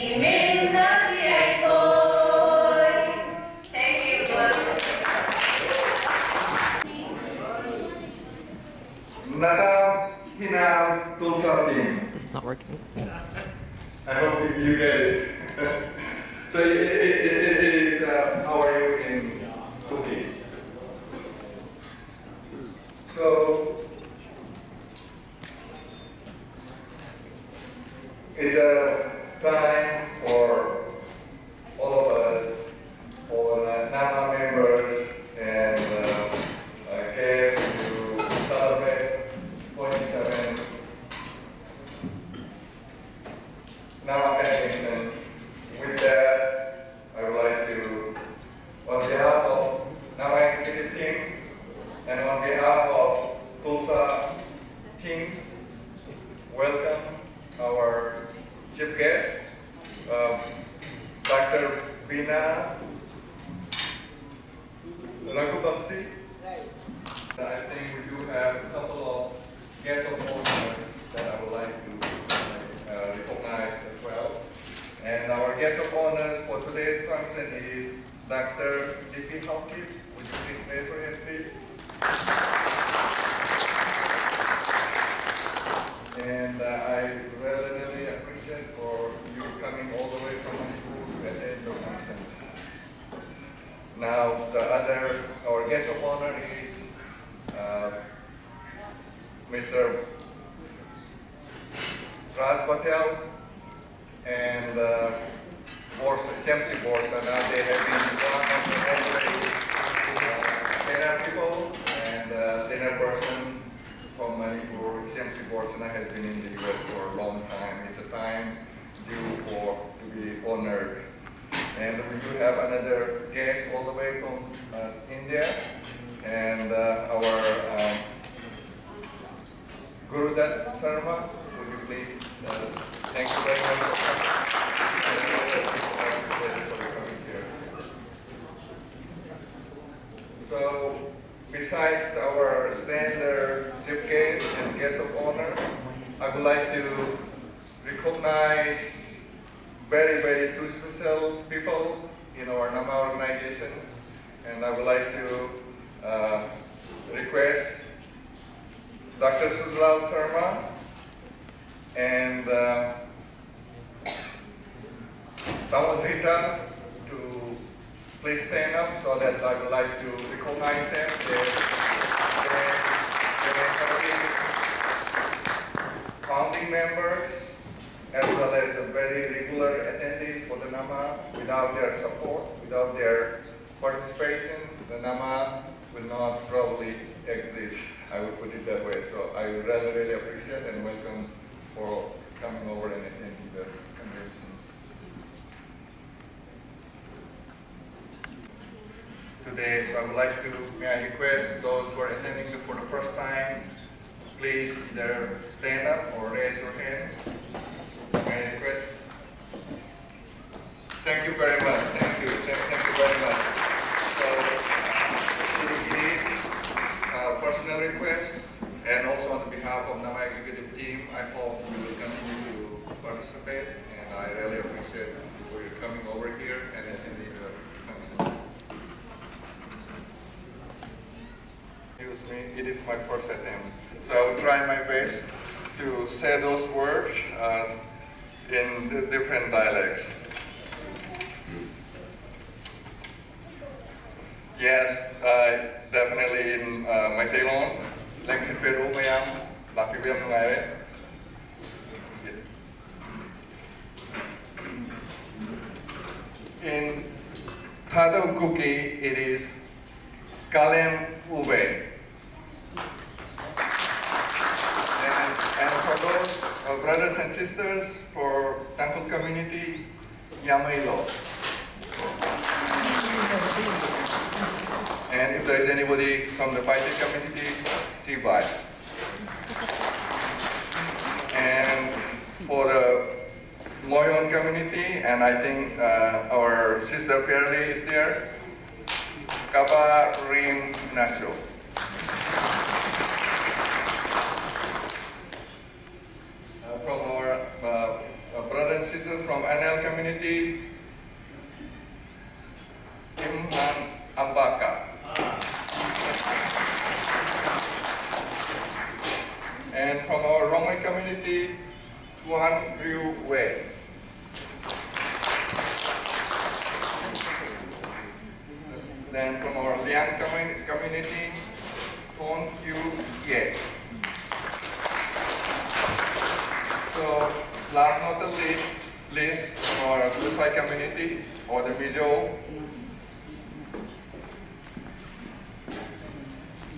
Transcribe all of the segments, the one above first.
Thank you. Nadam Hinam Tulsa team. This is not working. I hope you get it. So it is, how are you in cooking? So it's a time for all of us, all NAMA members and guests to celebrate 27 NAMA Convention. With that, I would like to, on behalf of NAMA Executive Team and on behalf of Tulsa team, welcome our chief guest, Dr. Bina Raghubamsi. I think we do have a couple of guests of honor that I would like to recognize as well. And our guest of honors for today's function is Dr. D.P. Hawkins. Would you please raise your hand, please? And I really appreciate for you coming all the way from Manipur to attend the function. Now, our guest of honor is Mr. Raj Patel and Shamsi Borsa. Now they have been one of the senior people and senior person from Manipur. Shamsi Borsa has been in the US for a long time. It's a time due to be honored. And we do have another guest all the way from India, and our Guru Dutt Sharma. Would you please thank you very much for coming here. So, besides our standard chief guest and guest of honor, I would like to recognize very two special people in our NAMA organizations, and I would like to request Dr. Sudral Sharma and Tamadrita to please stand up so that I would like to recognize them. They're founding members as well as a very regular attendees for the NAMA. Without their support, without their participation, the NAMA will not probably exist. I would put it that way. So I really appreciate and welcome for coming over and attending the convention. Today, so I would like to, may I request those who are attending for the first time, please either stand up or raise your hand. May I request? Thank you very much. Thank you. Thank you very much. So, it is a personal request, and also on behalf of NAMA Executive Team, I hope you will continue to participate, and I really appreciate for you coming over here and attending the function. Excuse me, it is my first attempt. So I will try my best to say those words in the different dialects. Yes, definitely in my Taylon, Lengsin Peru Mayam, Laki Biam Ngai. In Thado Kuki, it is Kalem Ube. And for those brothers and sisters, for Tangkol community, Yamailo. And if there is anybody from the Paite community, Sibai. And for the Moyon community, and I think our sister Fairley is there, Kapa Rim Nasho. From our brothers and sisters students from NL community, Imhan Ambaka. And from our Roman community, Tuan Ryu Wei. Then from our Liang community, Thon Q Ye. So last not the least, from our Tulsa community, or the Mizo.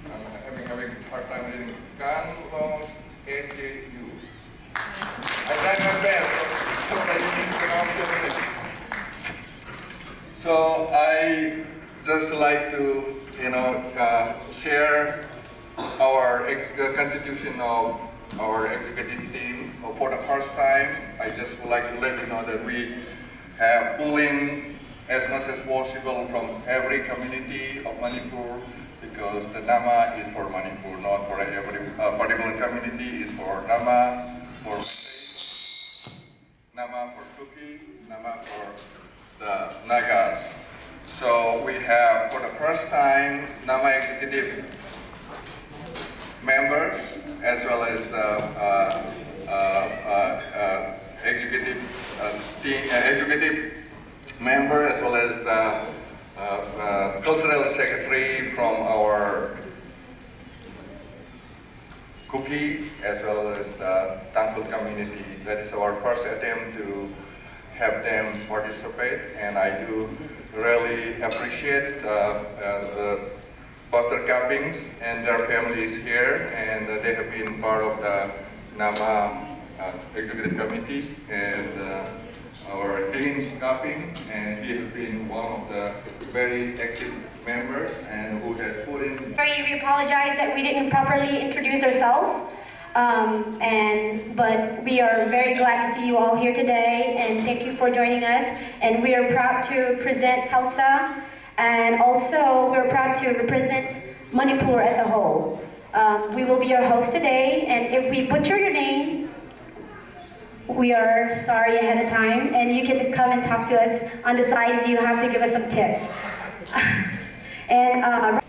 I'm having a hard time reading. Kan Long SJU. I tried my best, but I didn't pronounce it. So I just like to, share the constitution of our executive team. For the first time, I just would like to let you know that we have pulling as much as possible from every community of Manipur, because the Nama is for Manipur, not for every particular community. Is for Nama, for Nama for Suki, Nama for the Nagas. So we have, for the first time, Nama executive members, as well as the executive member, as well as the cultural secretary from our Kuki, as well as the Tangkut community. That is our first attempt to have them participate, and I do really appreciate the Pastor Cappings and their families here, and they have been part of the Nama Executive Committee, and our Dean Capping, and he has been one of the very active members and who has put in. Sorry, we apologize that we didn't properly introduce ourselves. But we are very glad to see you all here today, and thank you for joining us. And we are proud to present Tulsa, and also we're proud to represent Manipur as a whole. We will be your host today, and if we butcher your name, we are sorry ahead of time, and you can come and talk to us on the side if you have to give us some tips. And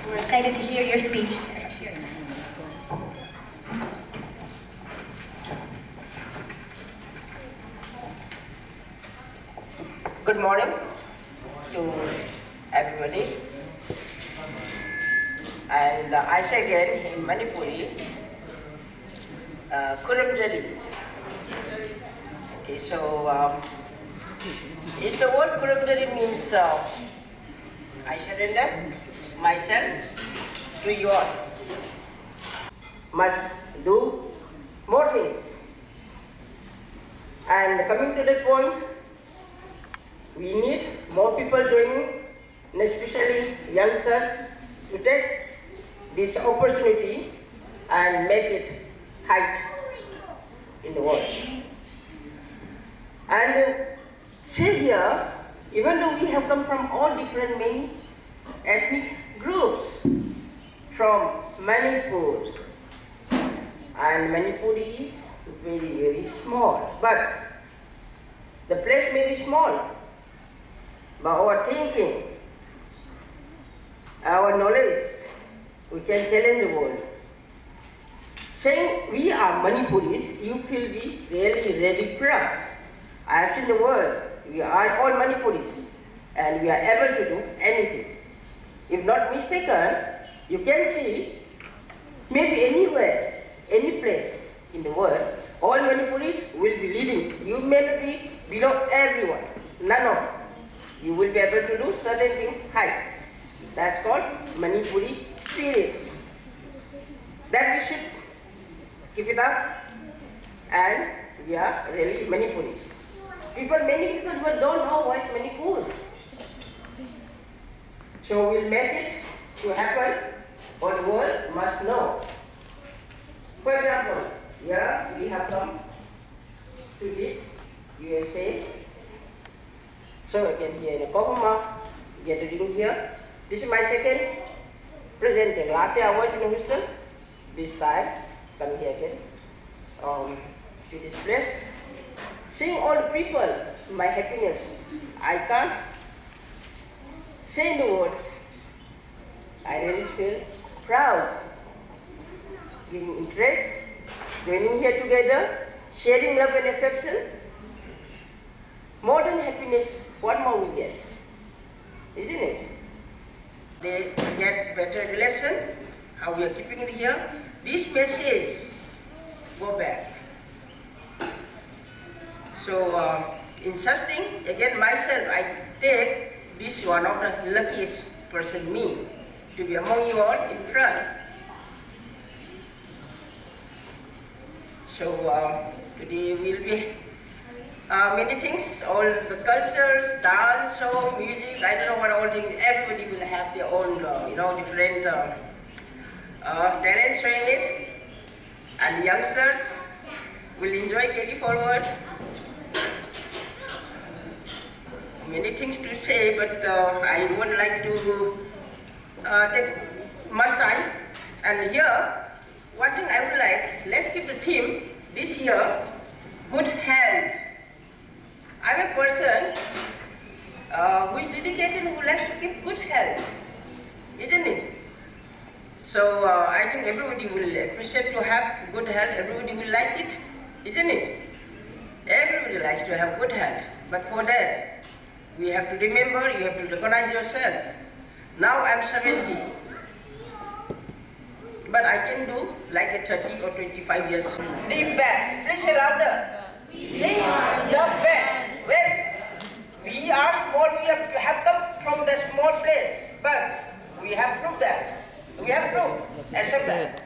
we're excited to hear your speech. Good morning to everybody. And I say again in Manipuri, Kuram Jadi. Okay, so is the word Kuram Jadi means I surrender myself to you all. Must do more things. And coming to that point, we need more people joining, and especially youngsters, to take this opportunity and make it high in the world. And see here, even though we have come from all different many ethnic groups from Manipur, and Manipur is very, very small, but the place may be small, but our thinking, our knowledge, we can challenge the world. Saying we are Manipuris, you feel be really, really proud. I have seen the world, we are all Manipuris, and we are able to do anything. If not mistaken, you can see maybe anywhere, any place in the world, all Manipuris will be leading. You may not be below everyone, none of them. You will be able to do certain things high. That's called Manipuri spirit. That we should keep it up, and we are really Manipuri. Many people don't know what is Manipur. So we'll make it to happen, or the world must know. For example, here we have come to this USA. So again here in Kokoma, gathering here. This is my second presenting. Last year I was in Houston. This time, come here again. To this place. Seeing all the people, my happiness. I can't say the words. I really feel proud. Giving interest, joining here together, sharing love and affection. More than happiness, what more we get? Isn't it? They get better relation, how we are keeping it here. This message go back. So in such thing, again myself, I take this one of the luckiest person, me, to be among you all in front. So today will be many things, all the cultures, dance, show, music, I don't know what all things, everybody will have their own, different talent showing it. And the youngsters will enjoy carry forward. Many things to say, but I wouldn't like to take much time. And here, one thing I would like, let's keep the theme this year, good health. I'm a person who is dedicated and who likes to keep good health, isn't it? So I think everybody will appreciate to have good health, everybody will like it, isn't it? Everybody likes to have good health, but for that, we have to remember, you have to recognize yourself. Now I'm 70, but I can do like a 30 or 25 years. The best, please say louder. The best. Well, we are small, we have come from the small place, but we have proved that. We have proved, accept that.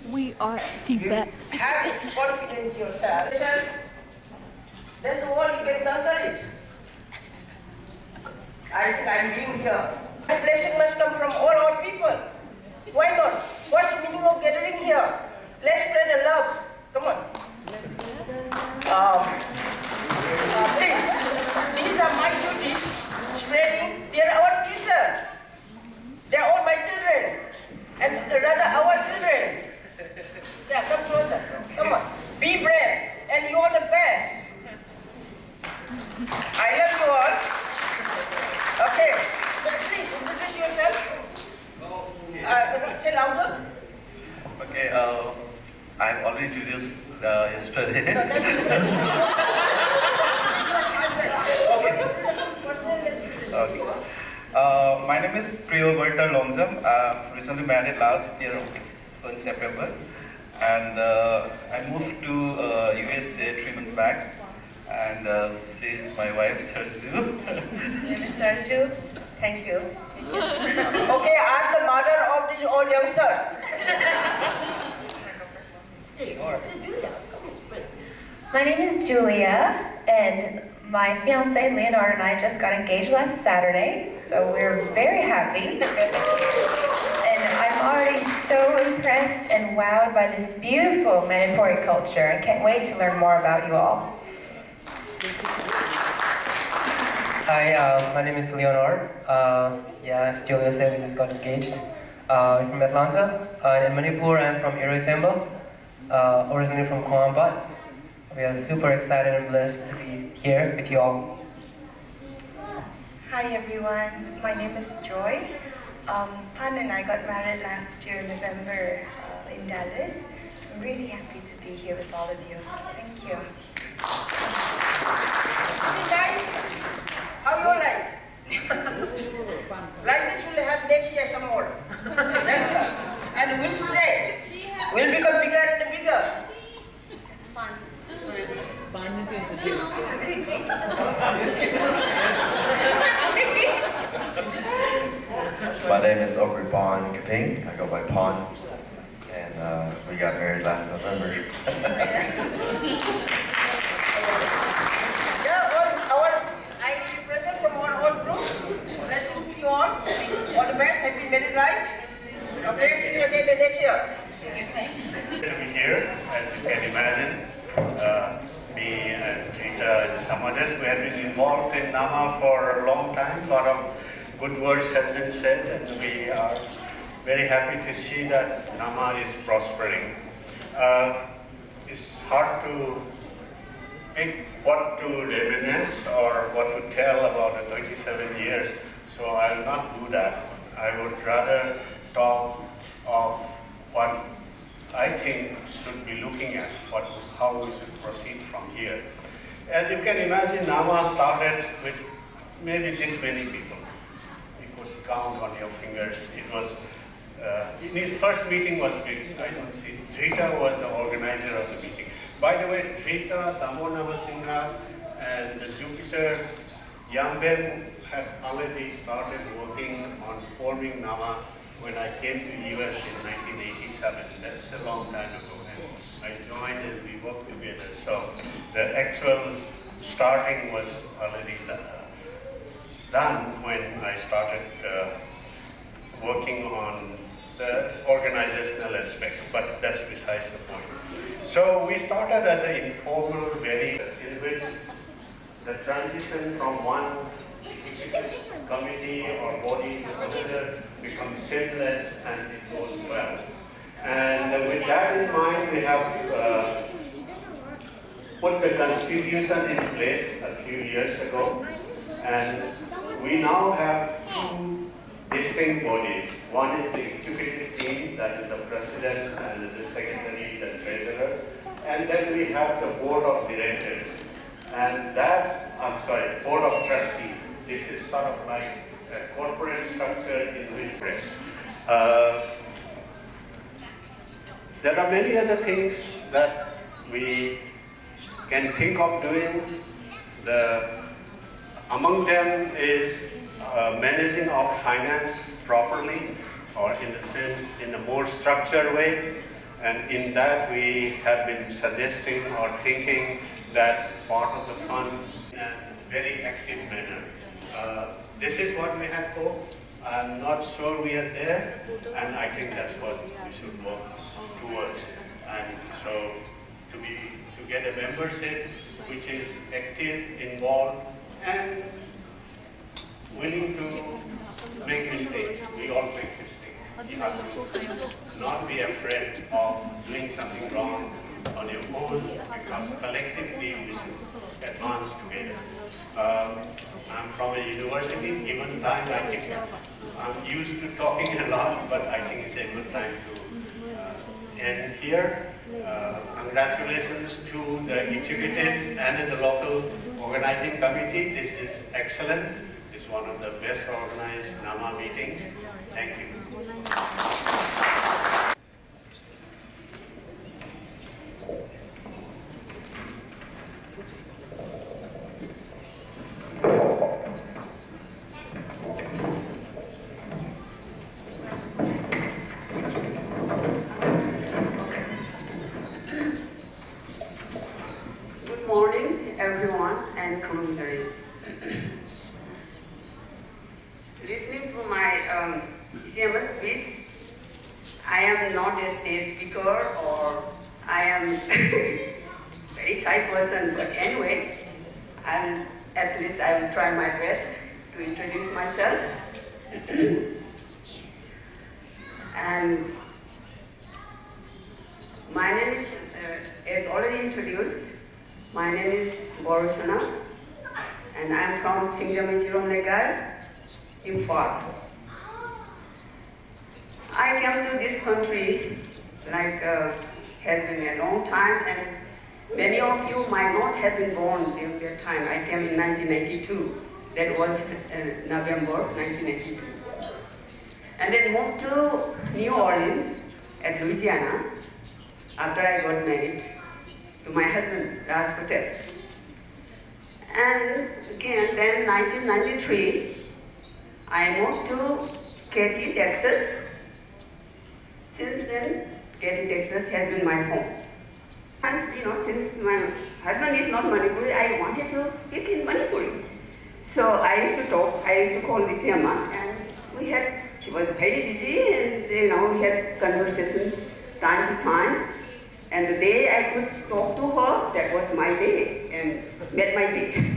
We are the best. Have confidence in yourself. That's all you can conquer it. I think I'm being here. The blessing must come from all our people. Why not? What's the meaning of gathering here? Let's spread the love. Come on. Please, these are my duties. Spreading, they're our future. They're all my children. And rather our children. Yeah, come closer. Come on. Be brave. And you are the best. I love you all. Okay. So please introduce yourself. Say louder. Okay, I've already introduced yesterday. My name is Priyo Berta Longzam. Recently married last year, so in September, and I moved to USA 3 months back, and she's my wife, Serju. Name is Serju. Thank you. Okay, I'm the mother of these all youngsters. My name is Julia, and my fiance Leonard and I just got engaged last Saturday, so we're very happy. And I'm already so impressed and wowed by this beautiful Manipuri culture. I can't wait to learn more about you all. Hi, my name is Leonard. As Julia said, we just got engaged. I'm from Atlanta. In Manipur, I'm from Irisemba, originally from Coimbatore. We are super excited and blessed to be here with you all. Hi everyone, my name is Joy. Pan and I got married last year in November in Dallas. I'm really happy to be here with all of you. Thank you. Hey guys, how you like? Like this we'll have next year some more. And we'll spread. We'll become bigger and bigger. My name is Ogripan Kaping. I go by Pon, and we got married last November. I present from our group. Blessings to you all. All the best. Happy married life. Okay, see you again the next year. To be here, as you can imagine, me and Rita, some others who have been involved in Nama for a long time. A lot of good words have been said, and we are very happy to see that Nama is prospering. It's hard to pick what to reminisce or what to tell about the 37 years, so I'll not do that. I would rather talk of what I think should be looking at, how we should proceed from here. As you can imagine, Nama started with maybe this many people. You could count on your fingers. It was, in his first meeting was big. I don't see. Rita was the organizer of the meeting. By the way, Rita, Damo Namasingha, and Jupiter Yamben had already started working on forming Nama when I came to US in 1987. That's a long time ago. And I joined and we worked together. So the actual starting was already done when I started working on the organizational aspects, but that's besides the point. So we started as an informal, in which the transition from one committee or body to another becomes seamless and it goes well. And with that in mind, we have put the constitution in place a few years ago, and we now have two distinct bodies. One is the executive team, that is the president and the secretary, the treasurer, and then we have the board of directors, and board of trustees. This is sort of like a corporate structure in which there are many other things that we can think of doing. Among them is managing our finance properly, or in a sense, in a more structured way. And in that, we have been suggesting or thinking that part of the fund in a very active manner. This is what we had hoped. I'm not sure we are there, and I think that's what we should work towards. And so to get a membership which is active, involved, and willing to make mistakes. We all make mistakes. You have to not be afraid of doing something wrong on your own, because collectively we should advance together. I'm from a university. Given time, I think I'm used to talking a lot, but I think it's a good time to end here. Congratulations to the executive and the local organizing committee. This is excellent. It's one of the best organized NAMA meetings. Thank you. Good morning, everyone, and commentary. Listening to my CMS speech, I am not a stage speaker or I am very shy person, but anyway, at least I will try my best to introduce myself. And my name is, as already introduced, my name is Borusana, and I am from Singamitirom Legal, Imphal. I came to this country has been a long time, and many of you might not have been born during that time. I came in 1982. That was November 1982. And then moved to New Orleans at Louisiana after I got married to my husband, Raj Patel. And again, then 1993, I moved to Katy, Texas. Since then, Katy, Texas has been my home. And since my husband is not Manipuri, I wanted to speak in Manipuri. So I used to call Visyama, and she was very busy, and we had conversations time to time. And the day I could talk to her, that was my day, and met my day.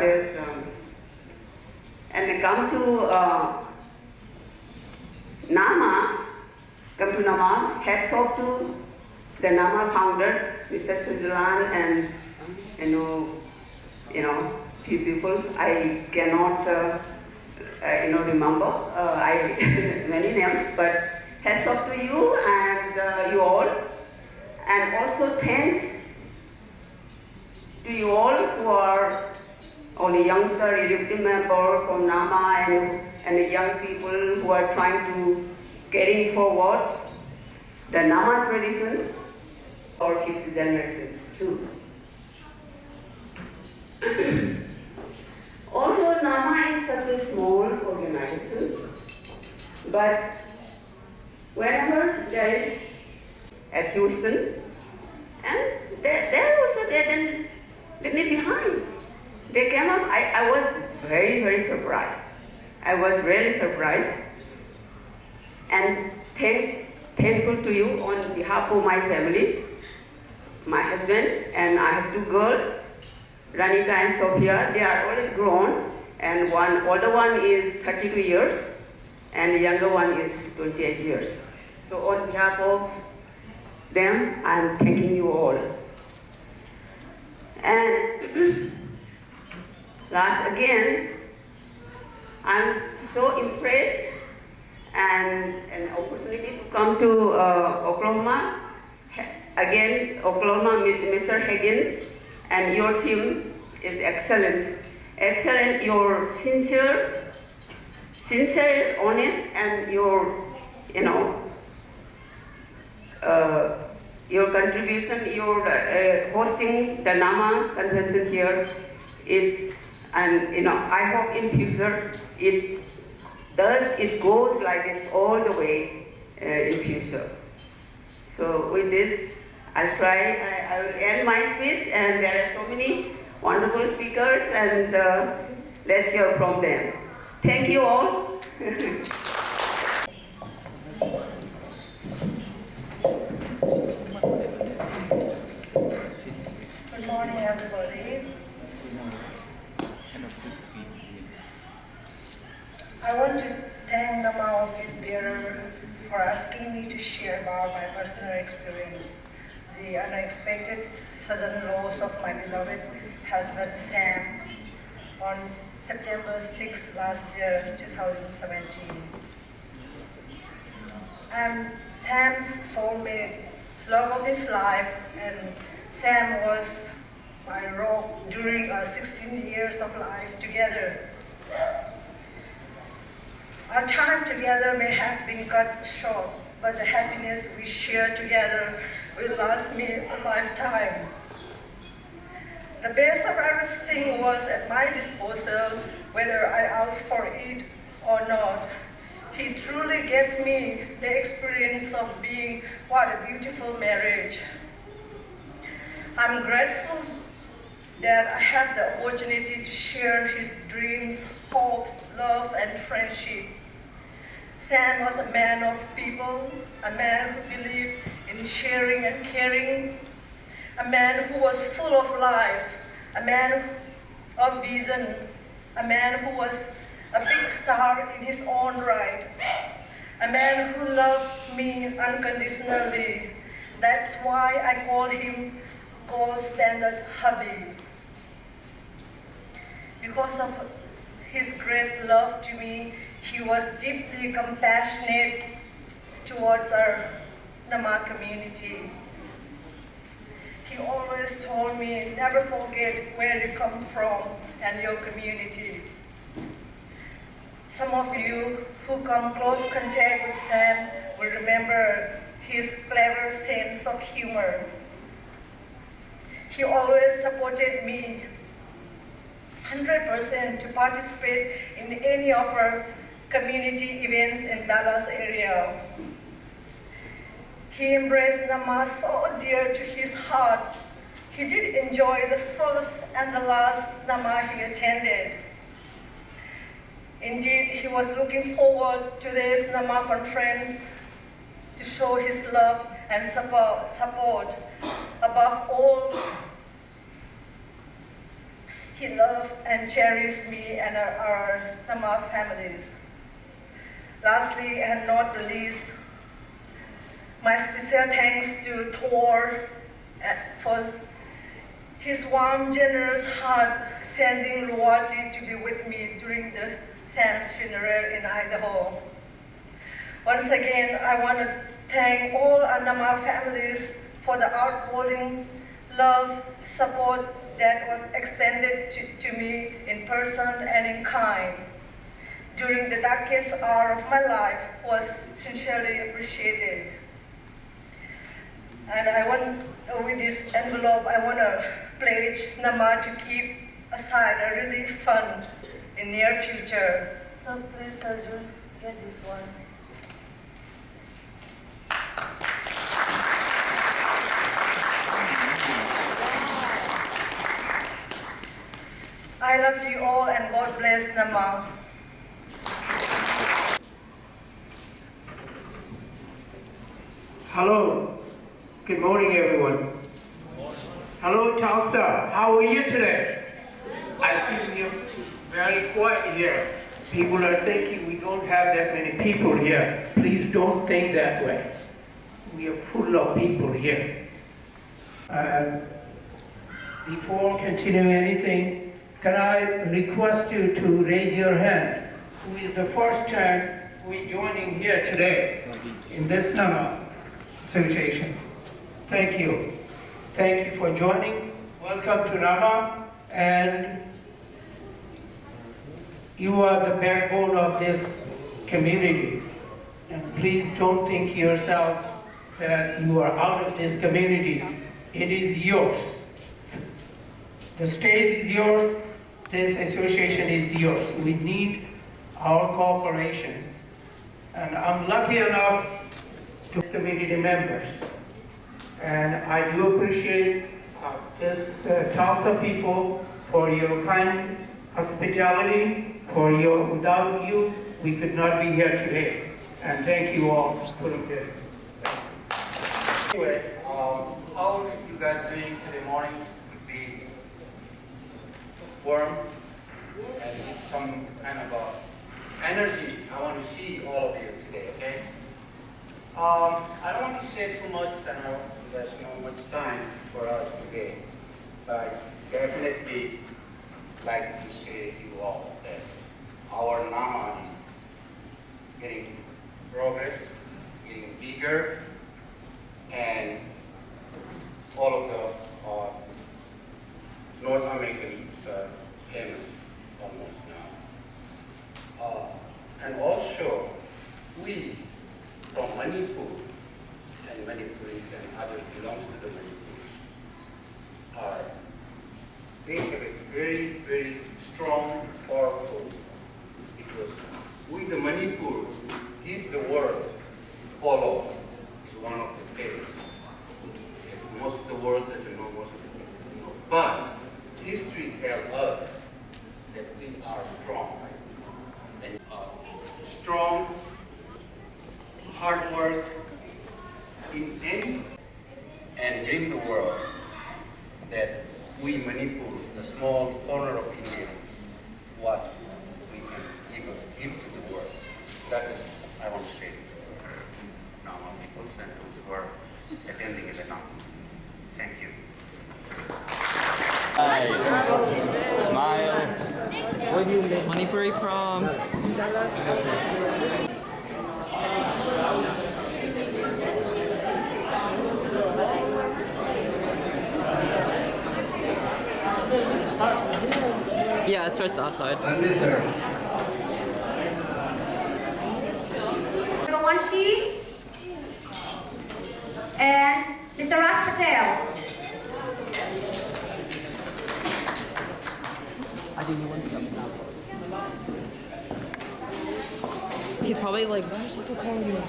others. And come to Nama, hats off to the Nama founders, Mr. Sundaran, and few people. I cannot remember many names, but hats off to you and you all, and also thanks to you all who are only youngster, executive member from Nama and the young people who are trying to carry forward the Nama traditions for future generations too. Although Nama is such a small organization, but whenever there is at Houston, and there also they didn't leave me behind. They came up, I was very, very surprised. I was really surprised and thankful to you on behalf of my family, my husband, and I have two girls, Ranika and Sophia. They are already grown, and one older one is 32 years, and the younger one is 28 years. So on behalf of them, I am thanking you all. And last again, I'm so impressed and an opportunity to come to Oklahoma. Again, Oklahoma, Mr. Higgins, and your team is excellent. Excellent, you're sincere, honest, and your contribution, your hosting the Nama convention here is, and I hope in future it goes like this all the way in future. So with this, I will end my speech, and there are so many wonderful speakers, and let's hear from them. Thank you all. Good morning, everybody. I want to thank the Nama office bearer for asking me to share about my personal experience, the unexpected sudden loss of my beloved husband Sam on September 6 last year, 2017. I'm Sam's soulmate, love of his life, and Sam was my rock during our 16 years of life together. Our time together may have been cut short, but the happiness we shared together will last me a lifetime. The best of everything was at my disposal, whether I asked for it or not. He truly gave me the experience of being what a beautiful marriage. I'm grateful that I have the opportunity to share his dreams, hopes, love, and friendship. Sam was a man of people, a man who believed in sharing and caring, a man who was full of life, a man of vision, a man who was a big star in his own right, a man who loved me unconditionally. That's why I call him gold standard hubby. Because of his great love to me, he was deeply compassionate towards our Nama community. He always told me, never forget where you come from and your community. Some of you who come close contact with Sam will remember his clever sense of humor. He always supported me 100% to participate in any of our community events in Dallas area. He embraced Nama so dear to his heart. He did enjoy the first and the last Nama he attended. Indeed, he was looking forward to this Nama conference to show his love and support. Above all, he loved and cherished me and our Nama families. Lastly, and not the least, my special thanks to Thor for his warm, generous heart sending Luati to be with me during the Sam's funeral in Idaho. Once again, I want to thank all our Nama families for the outpouring love, support that was extended to me in person and in kind during the darkest hour of my life was sincerely appreciated. And I want, with this envelope, I want to pledge Nama to keep aside a really fun in near future. So please, Sergio, get this one. I love you all and God bless Nama. Hello. Good morning, everyone. Hello, Tulsa. How are you today? I feel you're very quiet here. People are thinking we don't have that many people here. Please don't think that way. We are full of people here. Before continuing anything, can I request you to raise your hand? Who is the first time we joining here today in this Nama Association? Thank you. Thank you for joining. Welcome to Nama, and you are the backbone of this community. And please don't think yourself that you are out of this community. It is yours. The state is yours. This association is yours. We need our cooperation. And I'm lucky enough to community members. And I do appreciate this Tulsa people for your kind hospitality, without you, we could not be here today. And thank you all for this. Anyway, how you guys doing today morning? Could be warm and some kind of energy. I want to see all of you today, okay? I don't want to say too much, and there's not much time for us today, but definitely like to say to you all that our Nama is getting progress, getting bigger, and all of the North American famous almost now. And also, we from Manipur, and Manipuris and others belongs to the Manipur, they have a very, very strong, powerful, because we the Manipur give the world follow is one of the favorites. Most of the world doesn't know, most of the people know. But history tells us that we are strong. And strong, hard work in any, and bring the world that we Manipur, the small corner of India, what we can give to the world. That is, I want to say to Nama people and those who are attending the Nama. Thank you. Hi. Smile. Where do you live? Manipuri from? Yeah, it starts outside. Gawanshi and Mr. Raj Patel. He's probably like, why is she still calling you?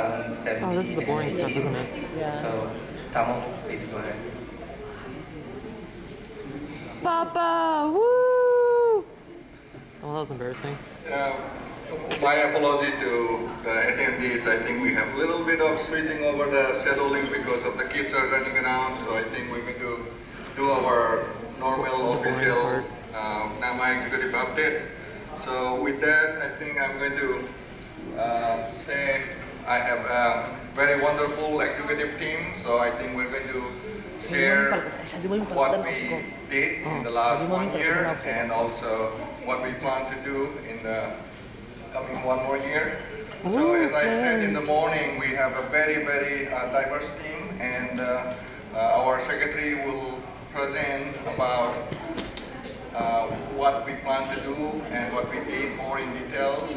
2017. Oh, this is the boring stuff, isn't it? Yeah. So, Tamil, please go ahead. Papa, woo! Oh, that was embarrassing. My apology to the attendees. I think we have a little bit of switching over the scheduling because of the kids are running around. So I think we're going to do our normal official NAMA executive update. So with that, I think I'm going to say I have a very wonderful executive team. So I think we're going to share what we did in the last 1 year and also what we plan to do in the coming 1 more year. So as I said in the morning, we have a very, very diverse team, and our secretary will present about what we plan to do and what we did more in detail.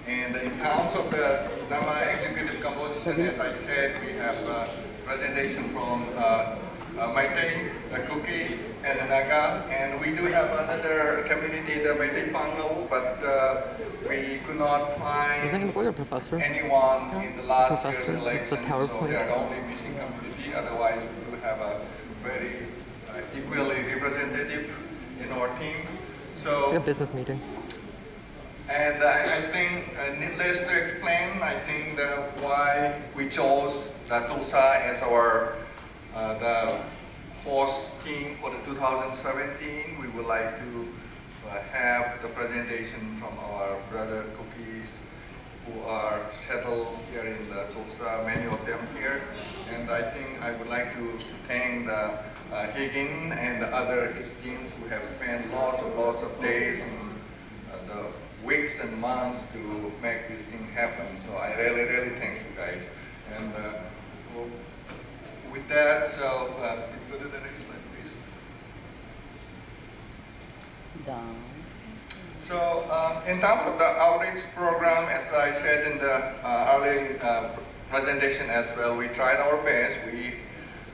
And in terms of the NAMA executive composition, as I said, we have a presentation from Meitei, the Kuki, and the Naga, and we do have another community, the Meitei Pangau, but we could not find anyone in the last year's election, so they are the only missing community. Otherwise, we do have a very equally representative in our team. So it's like a business meeting. And I think, needless to explain, I think why we chose the Tulsa as our the host team for the 2017. We would like to have the presentation from our brother Cookies who are settled here in the Tulsa, many of them here. And I think I would like to thank the Higgin and the other his teams who have spent lots of days and the weeks and months to make this thing happen. So I really thank you guys. And with that, so go to the next slide, please. Down. So in terms of the outreach program, as I said in the early presentation as well, we tried our best. We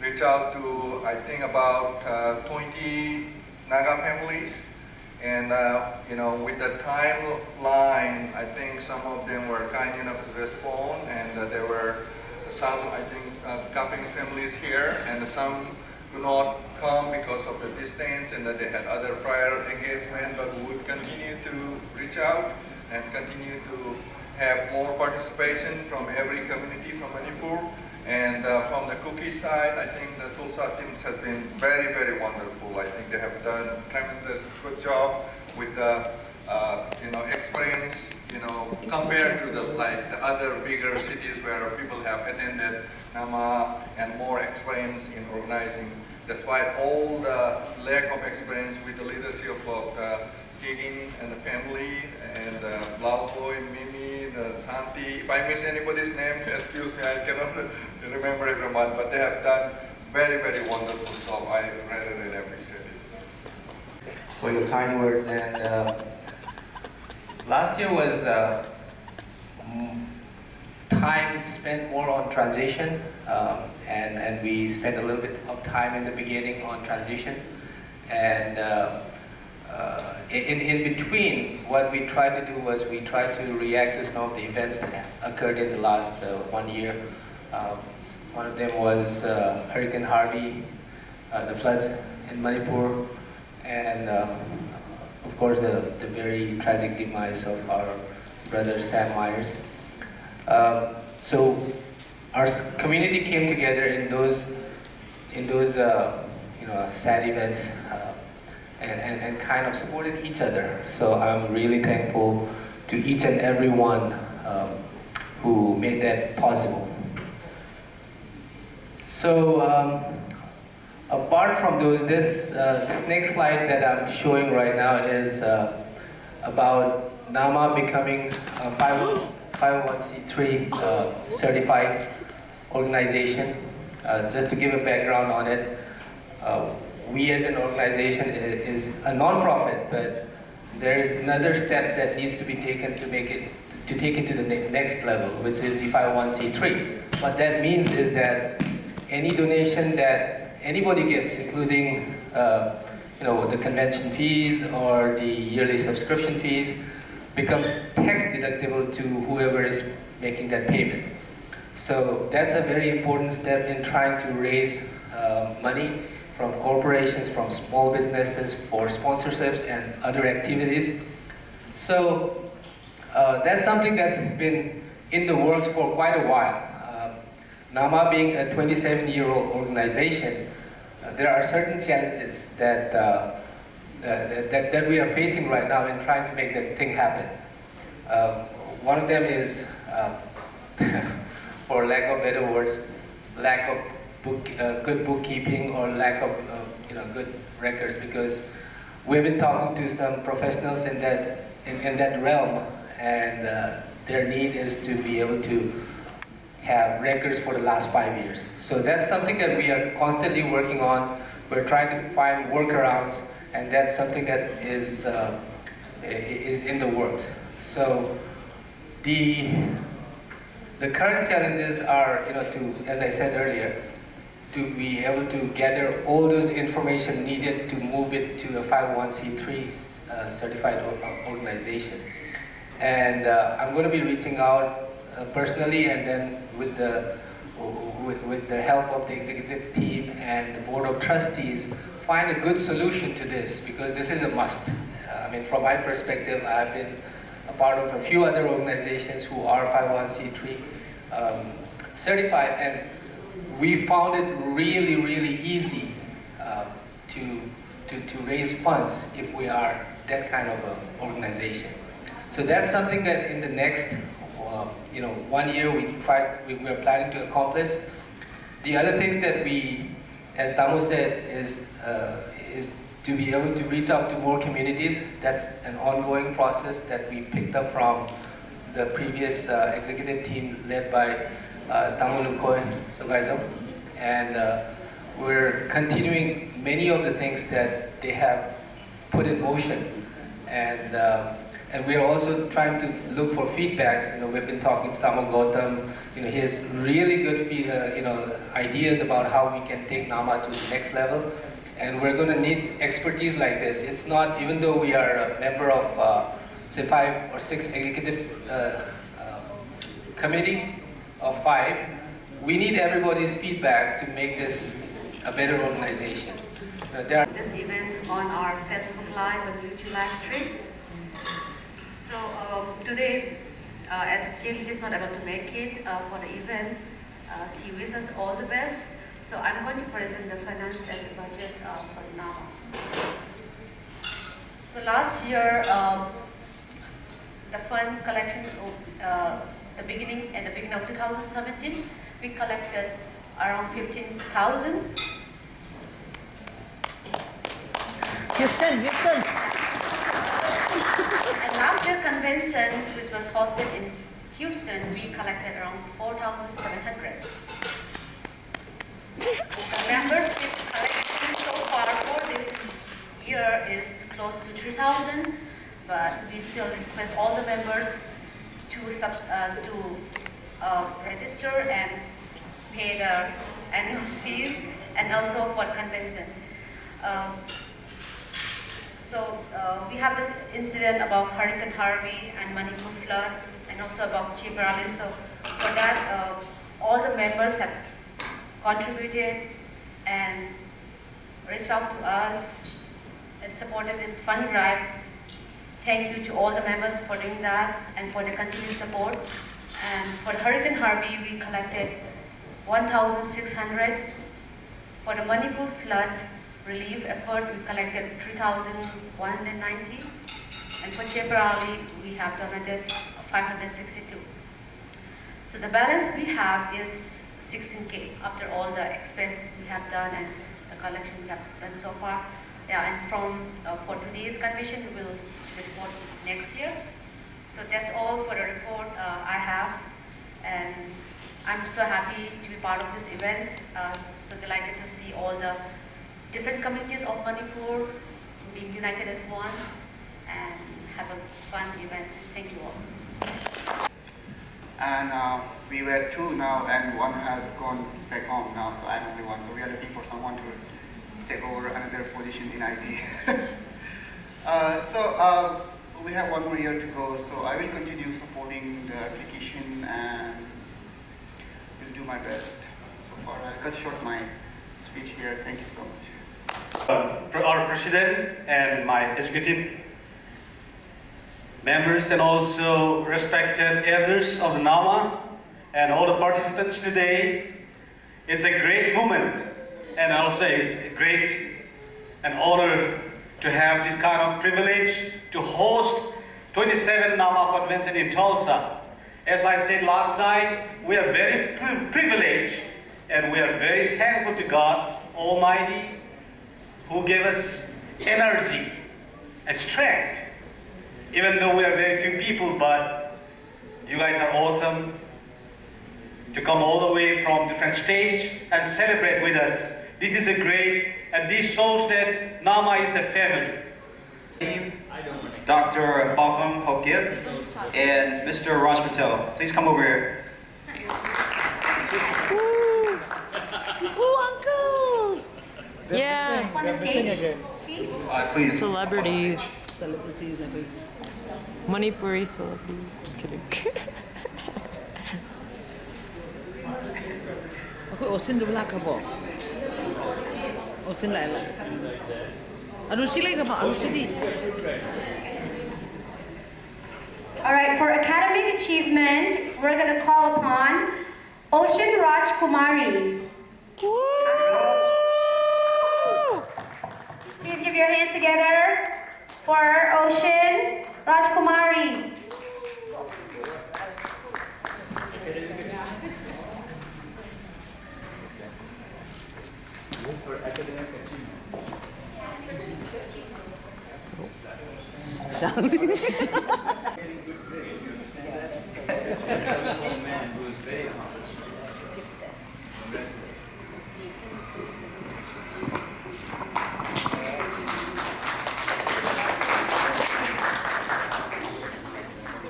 reached out to, I think, about 20 Naga families. And you know, with the timeline, I think some of them were kind enough to respond, and there were some, I think, Cuppings families here, and some could not come because of the distance and that they had other prior engagement, but we would continue to reach out and continue to have more participation from every community from Manipur. And from the Cookie side, I think the Tulsa teams have been very wonderful. I think they have done tremendous good job with the experience, compared to the other bigger cities where people have attended NAMA and more experience in organizing. Despite all the lack of experience with the leadership of Higgin and the family and Lalboy, Mimi, the Santi. If I miss anybody's name, excuse me, I cannot remember everyone, but they have done very wonderful job. I really appreciate it. For your kind words, and last year was time spent more on transition, and we spent a little bit of time in the beginning on transition, and in between, what we tried to do was we tried to react to some of the events that occurred in the last 1 year. One of them was Hurricane Harvey, the floods in Manipur, and of course the very tragic demise of our brother Sam Myers. So our community came together in those sad events and kind of supported each other. So I'm really thankful to each and every one who made that possible. So apart from those, this next slide that I'm showing right now is about NAMA becoming a 501c3 certified organization. Just to give a background on it, we as an organization is a non-profit, but there is another step that needs to be taken to take it to the next level, which is the 501c3. What that means is that any donation that anybody gives, including the convention fees or the yearly subscription fees, becomes tax deductible to whoever is making that payment. So that's a very important step in trying to raise money from corporations, from small businesses for sponsorships and other activities. So that's something that's been in the works for quite a while. NAMA being a 27-year-old organization, there are certain challenges that we are facing right now in trying to make that thing happen. One of them is, for lack of better words, lack of good bookkeeping or lack of good records, because we've been talking to some professionals in that realm, and their need is to be able to have records for the last 5 years. So that's something that we are constantly working on. We're trying to find workarounds, and that's something that is in the works. So the current challenges are, as I said earlier, to be able to gather all those information needed to move it to a 501c3 certified organization. And I'm going to be reaching out personally, and then with the help of the executive team and the board of trustees, find a good solution to this, because this is a must. I mean, from my perspective, I've been a part of a few other organizations who are 501c3 certified, and we found it really, really easy to raise funds if we are that kind of an organization. So that's something that in the next 1 year we are planning to accomplish. The other things that we, as Tamo said, is to be able to reach out to more communities. That's an ongoing process that we picked up from the previous executive team led by Tamo Lukoi Sogaizo, and we're continuing many of the things that they have put in motion, and we're also trying to look for feedbacks. We've been talking to Tamo Gautam. He has really good ideas about how we can take NAMA to the next level, and we're going to need expertise like this. It's not, even though we are a member of say 5 or 6 executive committee of 5, we need everybody's feedback to make this a better organization. This event on our Facebook Live and YouTube live stream. So today, as Jill is not able to make it for the event, she wishes us all the best. So I'm going to present the finance and the budget for NAMA. So last year, the fund collection, at the beginning of 2017, we collected around 15,000. Houston. And last year convention, which was hosted in Houston, we collected around 4,700. The membership collection so far for this year is close to 3,000, but we still request all the members to register and pay their annual fees, and also for convention. So we have this incident about Hurricane Harvey and Manipur flood, and also about Chibaralin. So for that, all the members have contributed and reached out to us and supported this fund drive. Thank you to all the members for doing that and for the continued support. And for the Hurricane Harvey, we collected 1,600. For the Manipur flood relief effort, we collected 3,190. And for Cheparali, we have donated 562. So the balance we have is 16K after all the expense we have done and the collection we have done so far. Yeah, and from for today's convention, we will report next year. So that's all for the report I have, and I'm so happy to be part of this event. So delighted to see all the different communities of Manipur being united as one and have a fun event. Thank you all. And we were 2 now, and 1 has gone back home now, so I'm only 1. So we are looking for someone to take over another position in IT. So we have 1 more year to go, so I will continue supporting the application and my best. So far, I'll cut short my speech here. Thank you so much. Our president and my executive members and also respected elders of the NAMA and all the participants today. It's a great moment, and I'll say it's a great an honor to have this kind of privilege to host 27 NAMA convention in Tulsa. As I said last night, we are very privileged and we are very thankful to God Almighty who gave us energy and strength. Even though we are very few people, but you guys are awesome to come all the way from different states and celebrate with us. This is a great, and this shows that NAMA is a family. Dr. Bhavam Hokib and Mr. Raj Patel, please come over here. Oh, uncle! Yeah. Please. Celebrities. Celebrities. Manipuri celebrities. Just kidding. Xin đúng là cả bộ. Xin lại là. Anh xin lại mà anh xin đi. All right, for academic achievement, we're going to call upon Ocean Raj Kumari. Please give your hands together for Ocean Raj Kumari. For academic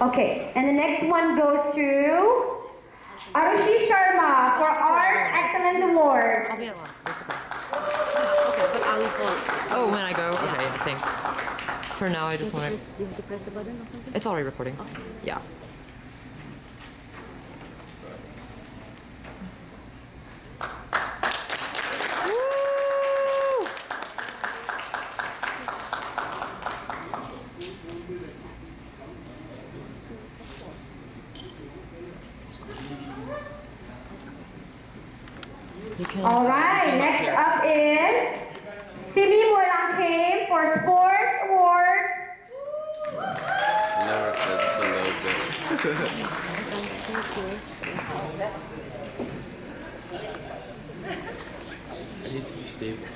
Okay, and the next one goes to Arushi Sharma for Arts Excellence Award. I'll be at last. Let's go. Okay, but I'll Oh, when I go? Okay, thanks. For now, I just want to... You have to press the button or something? It's already recording. Okay. Yeah. All right, next up is Simi Morangkame for Sports Award. Never said so low bit. I need to be stable.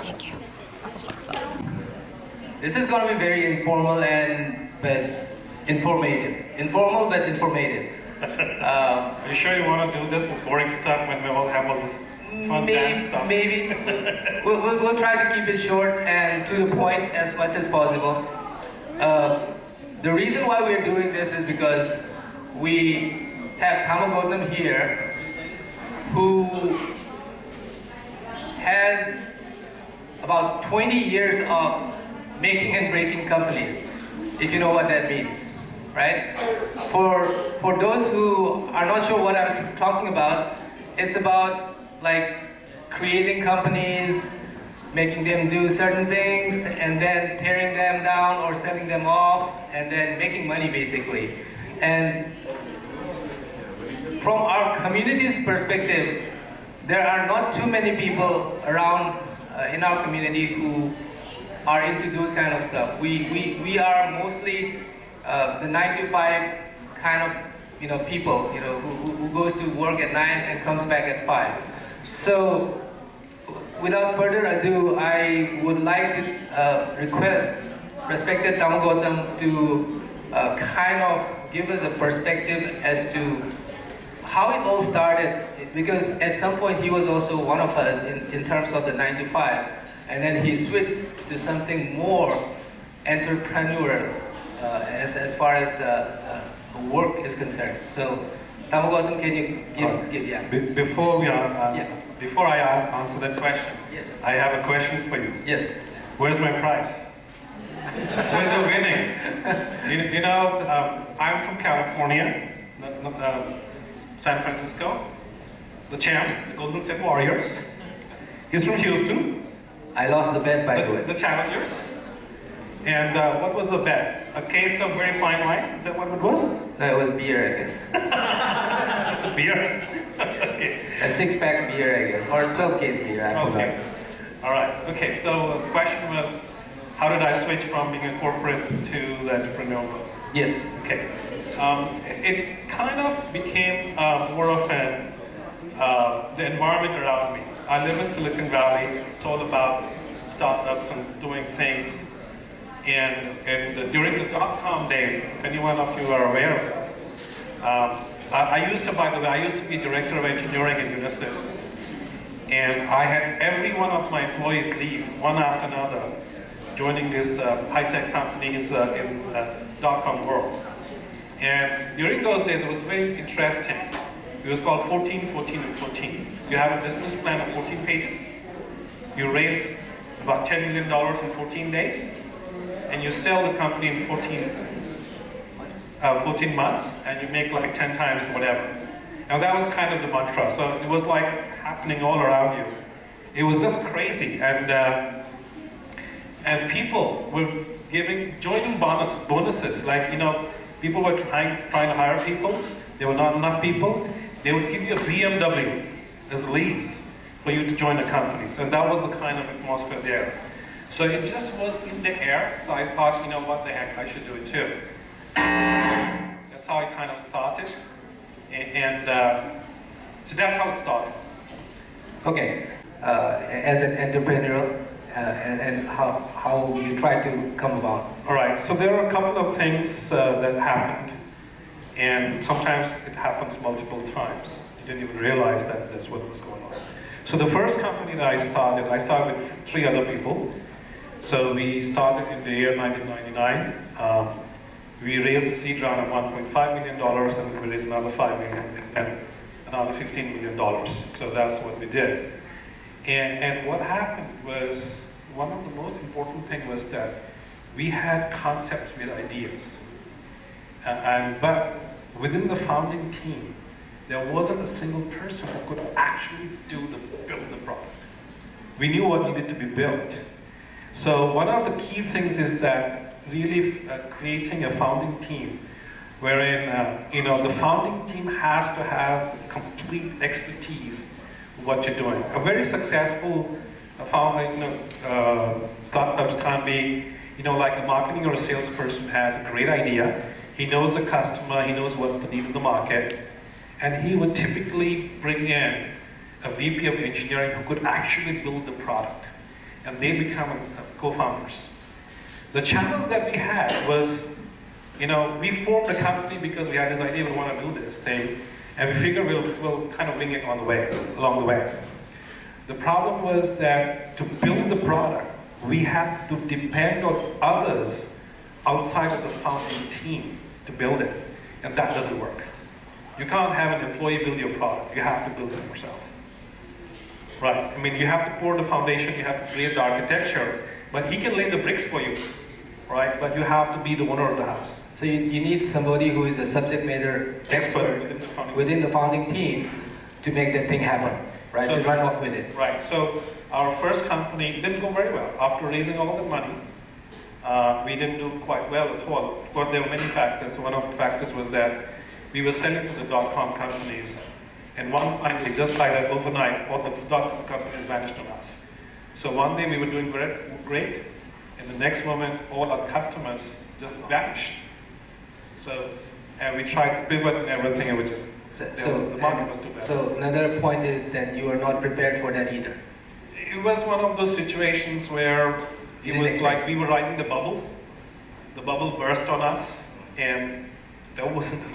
Thank you. This is going to be very informal but informative. Informal but informative. Are you sure you want to do this boring stuff when we all have all this fun dance stuff? Maybe. We'll try to keep it short and to the point as much as possible. The reason why we're doing this is because we have Tamagotam here who has about 20 years of making and breaking companies, if you know what that means, right? For those who are not sure what I'm talking about, it's about like creating companies, making them do certain things, and then tearing them down or selling them off, and then making money basically. And from our community's perspective, there are not too many people around in our community who are into those kind of stuff. We are mostly the 9 to 5 kind of people, who goes to work at 9 and comes back at 5. So without further ado, I would like to request respected Tamagotam to kind of give us a perspective as to how it all started, because at some point he was also one of us in terms of the 9 to 5, and then he switched to something more entrepreneurial as far as work is concerned. So, Tamagotan, can you give yeah. Before I answer that question, yes. I have a question for you. Yes. Where's my prize? Where's the winning? I'm from California, San Francisco, the champs, the Golden State Warriors. He's from Houston. I lost the bet, by the way. The Challengers. And what was the bet? A case of very fine wine? Is that what it was? No, it was beer, I guess. Just a beer? Okay. A 6-pack beer, I guess, or 12-case beer, I forgot. All right. Okay, so the question was, how did I switch from being a corporate to the entrepreneurial world? Yes. Okay. It kind of became more of the environment around me. I live in Silicon Valley. It's all about startups and doing things. And during the dot-com days, if any one of you are aware of that, I used to be director of engineering at Unisys. And I had every one of my employees leave, one after another, joining these high-tech companies in the dot-com world. And during those days, it was very interesting. It was called 14, 14, and 14. You have a business plan of 14 pages. You raise about $10 million in 14 days. And you sell the company in 14 months, and you make like 10 times whatever. And that was kind of the mantra. So it was like happening all around you. It was just crazy. And people were joining bonuses. Like, people were trying to hire people. There were not enough people. They would give you a BMW as leads for you to join the companies. And that was the kind of atmosphere there. So it just was in the air. So I thought, what the heck, I should do it too. That's how it kind of started. And so that's how it started. Okay. As an entrepreneur, and how you try to come about. All right. So there are a couple of things that happened. And sometimes it happens multiple times. You didn't even realize that that's what was going on. So the first company that I started with 3 other people. So we started in the year 1999. We raised a seed round of $1.5 million, and we raised another $5 million and another $15 million. So that's what we did. And what happened was, one of the most important things was that we had concepts with ideas. But within the founding team, there wasn't a single person who could actually build the product. We knew what needed to be built. So one of the key things is that really creating a founding team, wherein the founding team has to have complete expertise in what you're doing. A very successful startups can be, like a marketing or a salesperson has a great idea. He knows the customer, he knows what's the need of the market, and he would typically bring in a VP of engineering who could actually build the product. And they become co-founders. The challenge that we had was, we formed a company because we had this idea, we want to do this thing, and we figured we'll kind of wing it along the way. The problem was that to build the product, we had to depend on others outside of the founding team to build it, and that doesn't work. You can't have an employee build your product, you have to build it yourself. Right, you have to pour the foundation, you have to create the architecture, but he can lay the bricks for you, right? But you have to be the owner of the house. So you need somebody who is a subject matter expert within the founding team to make that thing happen, right? To run off with it. Right, so our first company didn't go very well. After raising all the money, we didn't do quite well at all. Of course, there were many factors. One of the factors was that we were selling to the dot-com companies. And one finally, just like that, overnight, all the dot-com companies vanished on us. So one day we were doing great, and the next moment all our customers just vanished. So, and we tried to pivot and everything, and the market was too bad. So another point is that you are not prepared for that either. It was one of those situations where it was like we were riding the bubble. The bubble burst on us, and there wasn't a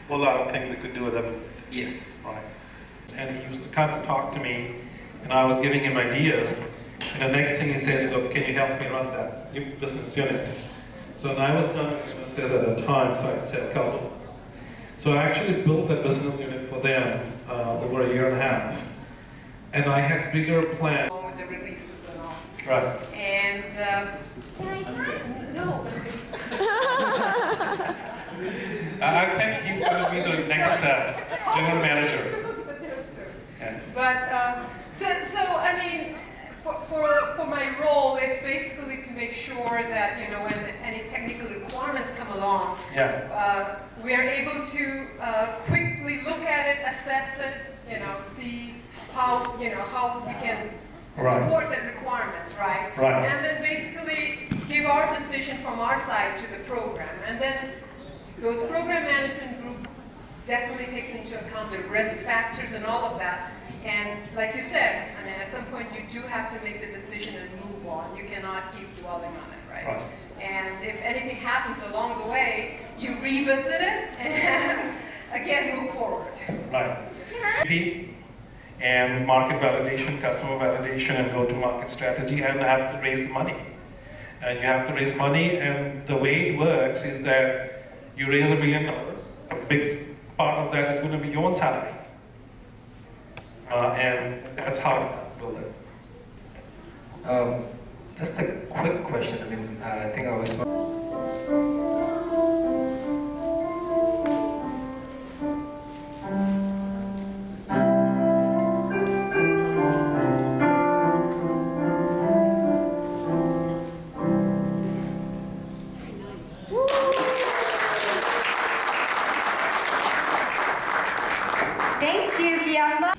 whole lot of things we could do other than Yes. Right. And he used to come and talk to me, and I was giving him ideas. And the next thing he says, look, can you help me run that new business unit? So when I was done with businesses at the time, so I said, come. So I actually built that business unit for them over a year and a half. And I had bigger plans. With the releases and all. Right. And, no. I think he's going to be the next general manager. Yeah. But, so I mean, for my role, it's basically to make sure that, you know, when any technical requirements come along, we are able to quickly look at it, assess it, you know, see how we can support that requirement, right? Right. And then basically give our decision from our side to the program. And then those program management group definitely takes into account the risk factors and all of that. And like you said, I mean, at some point you do have to make the decision and move on. You cannot keep dwelling on it, right? And if anything happens along the way, you revisit it and again move forward. Right. And market validation, customer validation, and go-to-market strategy, and have to raise money. And you have to raise money, and the way it works is that you raise $1 million. A big part of that is going to be your own salary. And that's how you build it. Just a quick question. I mean, I think I was. Thank you, Kiamba.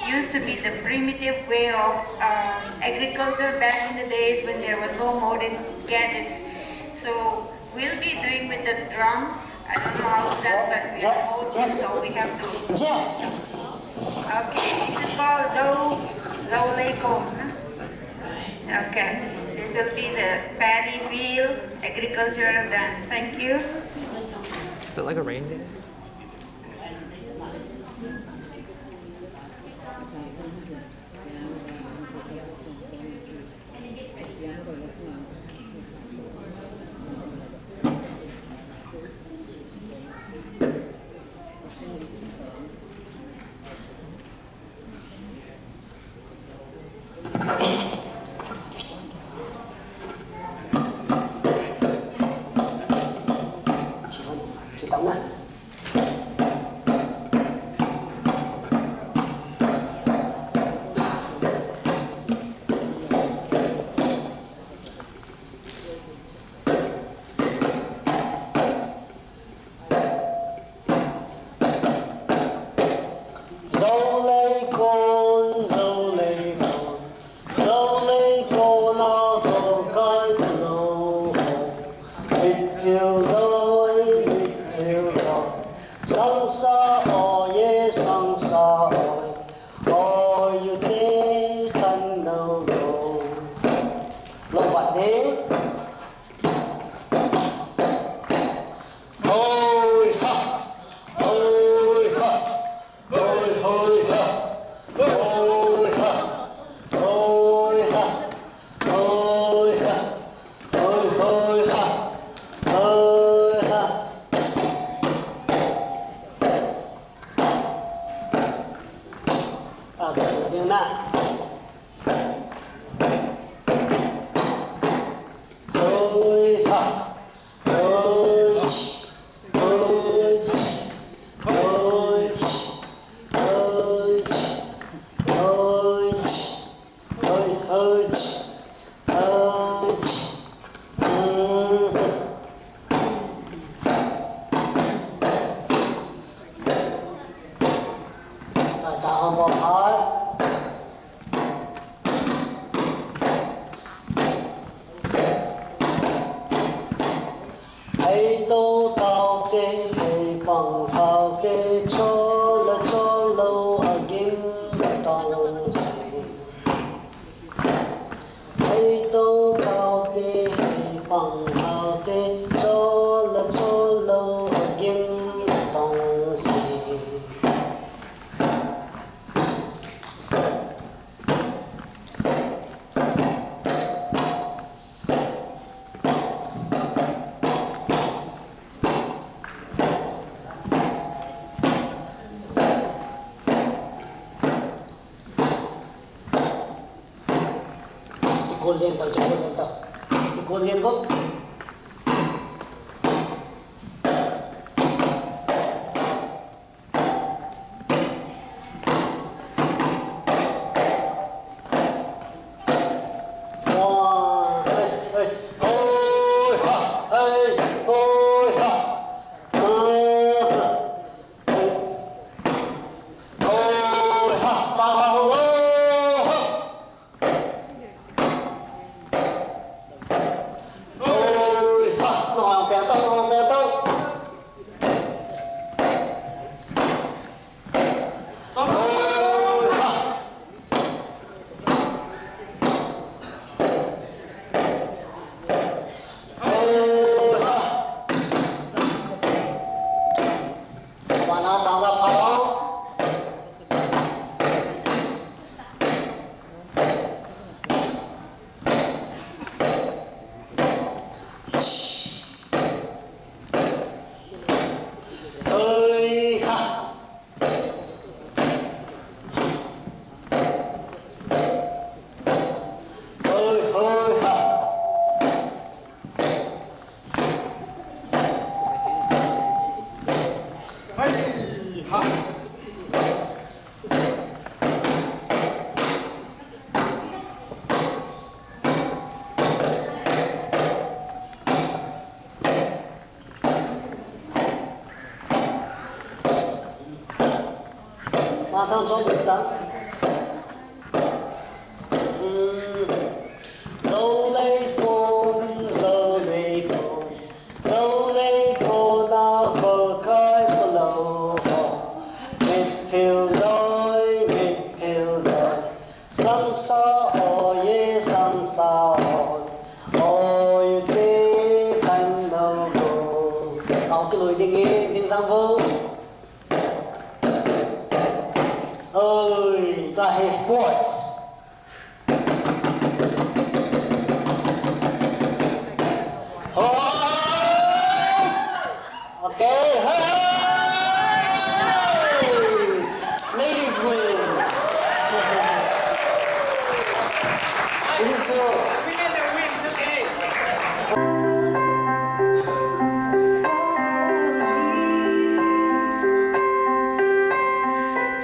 Used to be the primitive way of agriculture back in the days when there were no modern gadgets. So we'll be doing with the drum. I don't know how to that, but we are holding, so we have to. Okay, this is called Zoleko. Okay, this will be the paddy field agricultural dance. Thank you. Is it like a reindeer?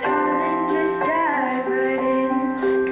Darling, just dive right in.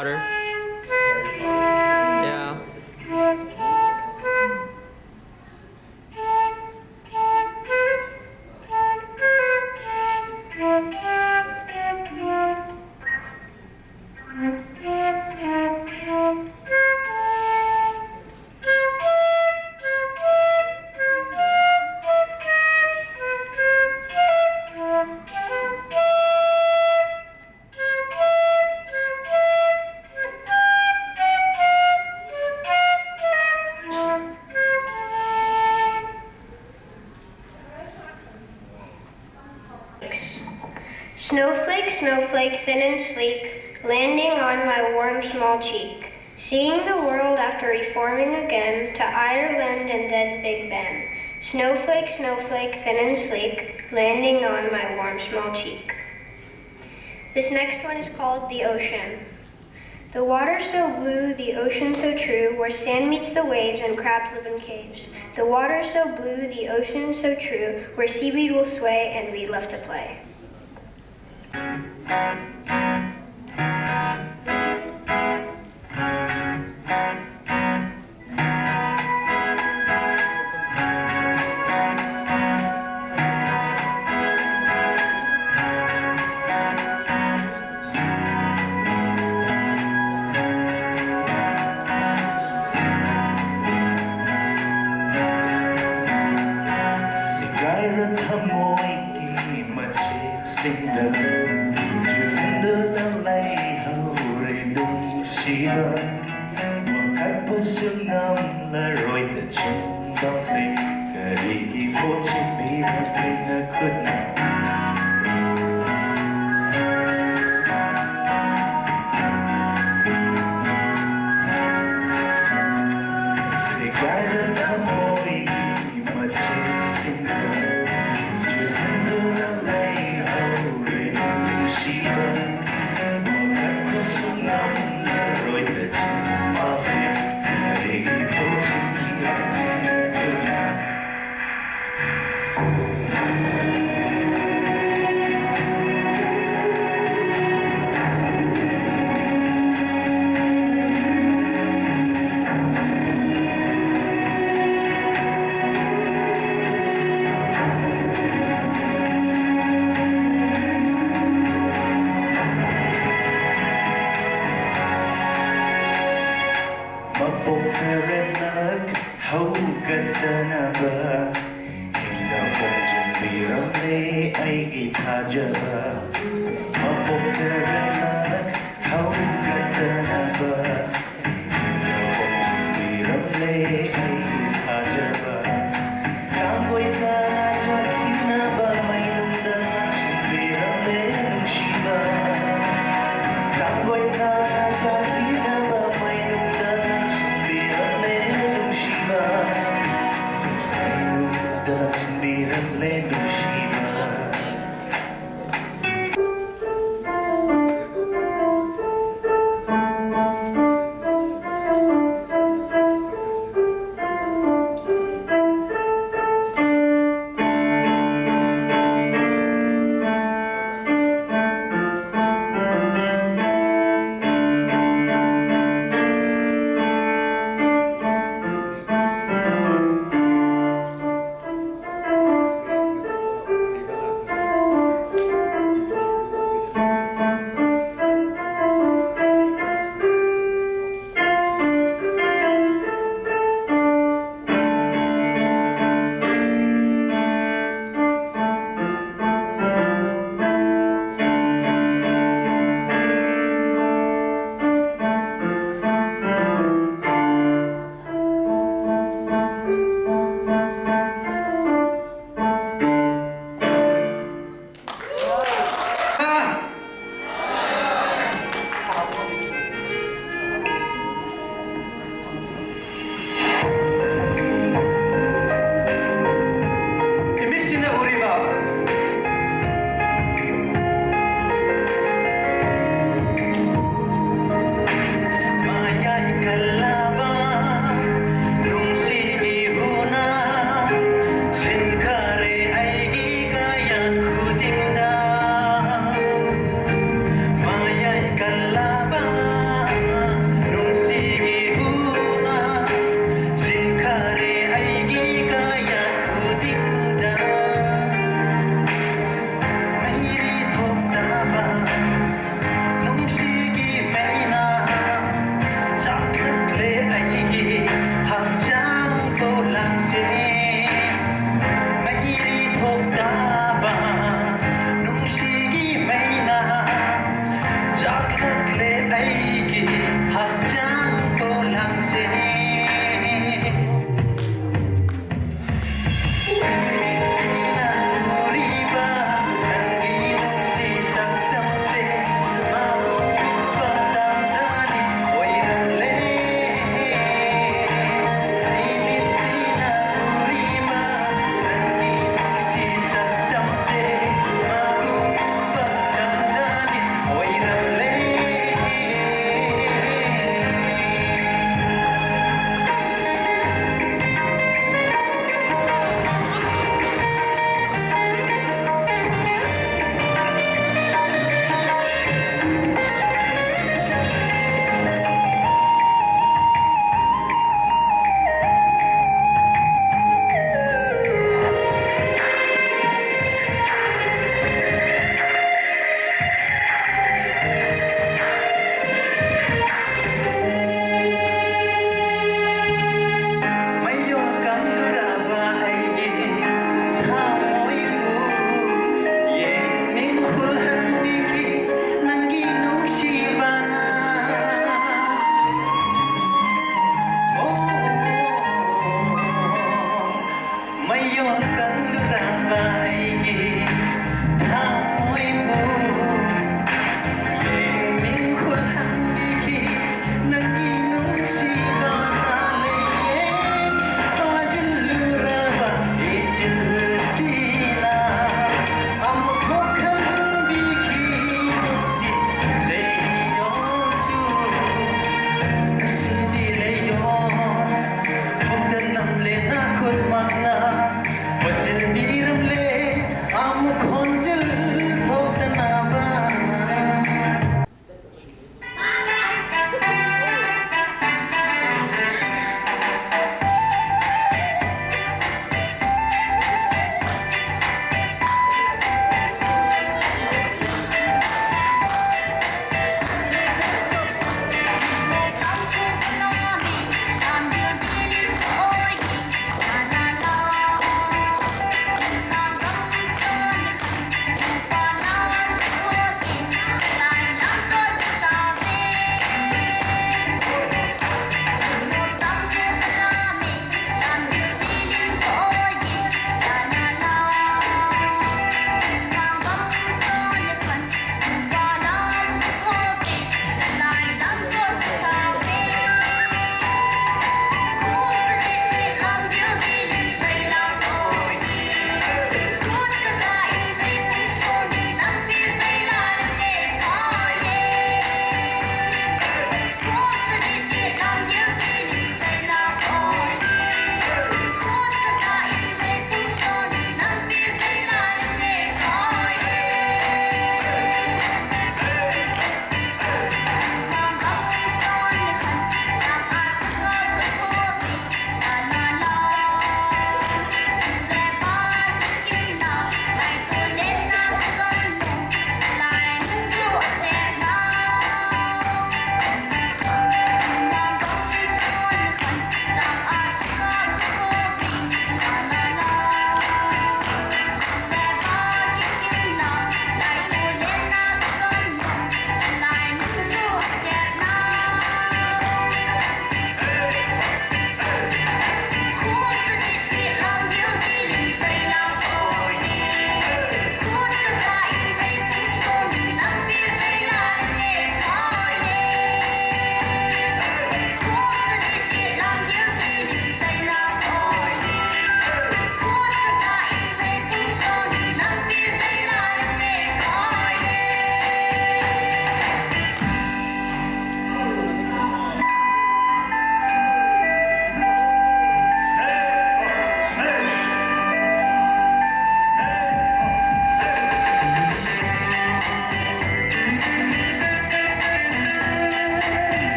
Potter. Yeah. Snowflake, snowflake, thin and sleek, landing on my warm small cheek. Seeing the world after reforming again to Ireland and then Big Ben. Snowflake, snowflake, thin and sleek, landing on my warm small cheek. This next one is called The Ocean. The water so blue, the ocean so true, where sand meets the waves and crabs live in caves. The water so blue, the ocean so true, where seaweed will sway and we love to play.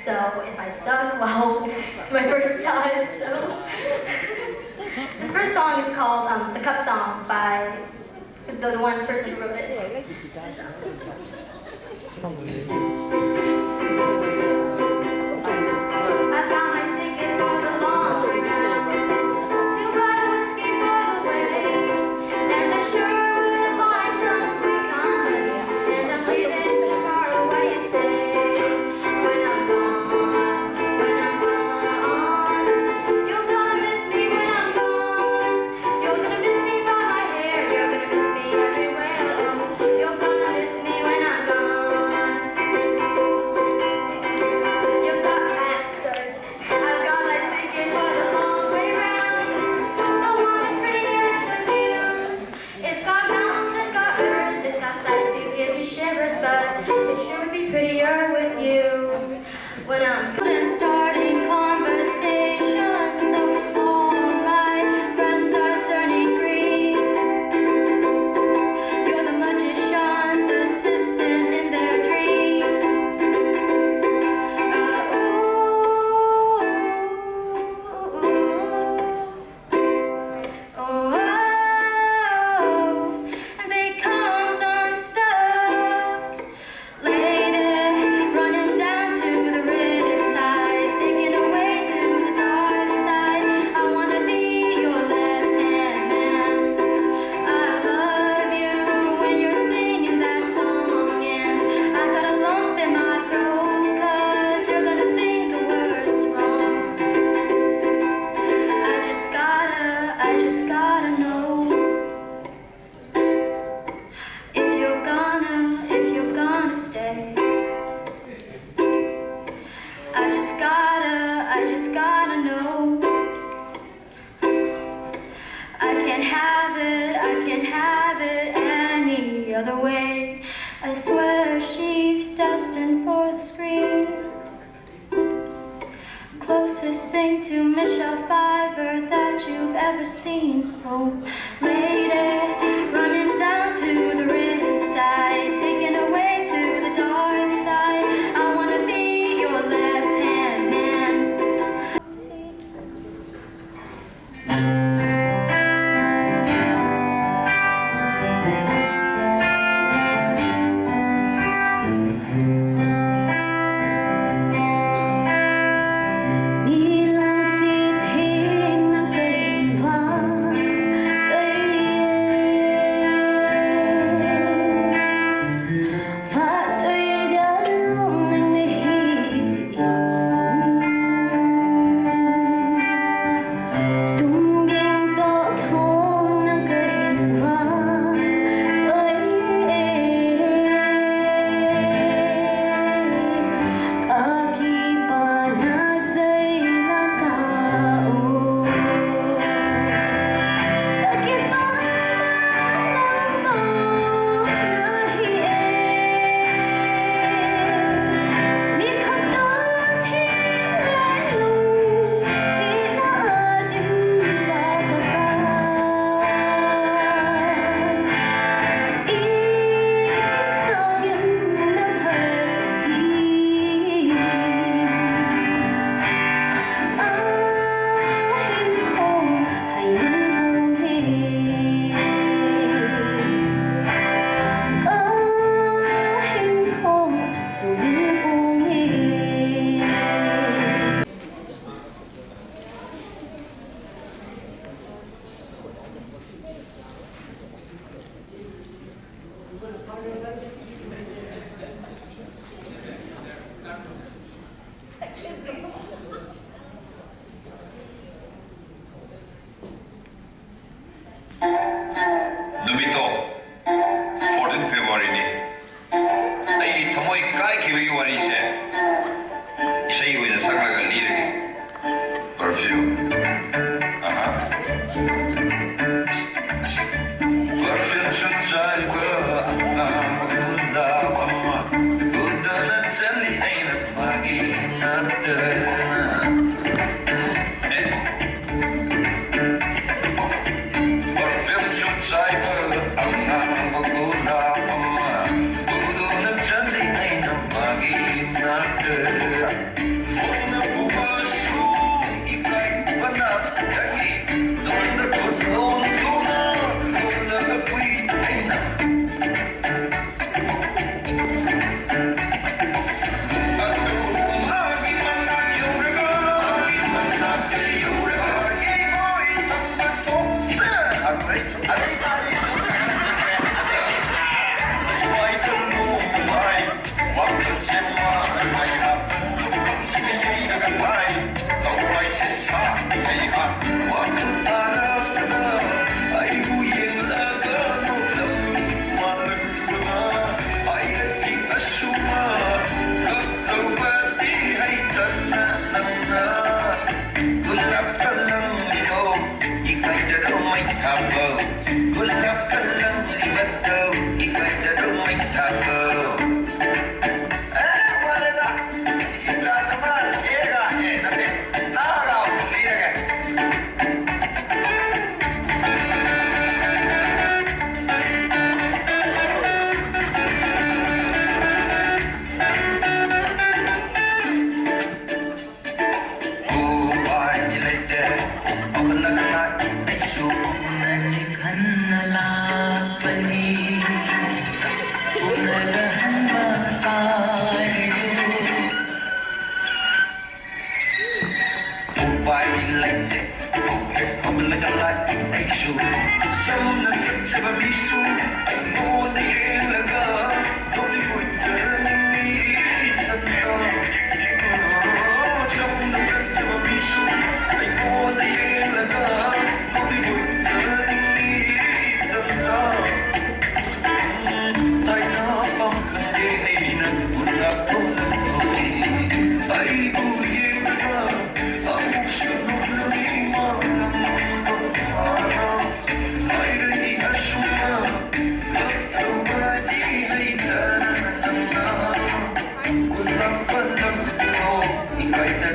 So if I suck, well, it's my first time, so. This first song is called The Cup Song by the one person who wrote it. I've got my ticket for the long way round. 2 bottle whiskey for the way. And I sure will find some sweet company. And I'm leaving tomorrow, what do you say? When I'm gone, you're gonna miss me when I'm gone. You're gonna miss me by my hair. You're gonna miss me everywhere. You're gonna miss me when I'm gone. I've got my ticket for the long way round. The one with prettiest of views. It's got mountains, it's got birds, it's got sights to give you shivers, but it sure would be prettier with you. When I'm starting conversations, almost all my friends are turning green. You're the magician's assistant in their dreams. And they comes unstuck. Lady, running down to the riptide, taken away to the dark side. I wanna be your left-hand man. I love you when you're singing that song, and I got a lump in my throat 'cause you're gonna sing the words wrong. I just gotta know if you're gonna stay. I just gotta know. I can't have it any other way. I swear she's destined for the screen. Closest thing to Michelle Pfeiffer that you've ever seen. Oh, lady, running down to the riptide, taken away to the dark side. I wanna be your left-hand man. Bilang si Ting ng kailangan sa iyo.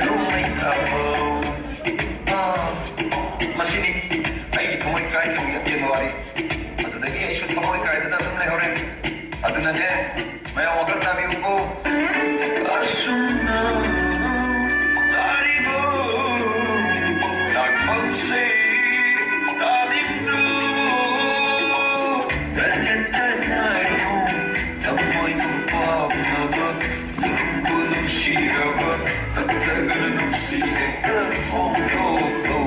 lumay tapaw Masinig ay kumoy kay kami at January Adunagi ay isot makoy kay doon natin na horeng Adunagi may awagan namin ko Asuna Taribo Nagpagsay Talimno Talantayo Tamoy kupap nagot Lungkulong sirabat At tagalong sinetan Mong toto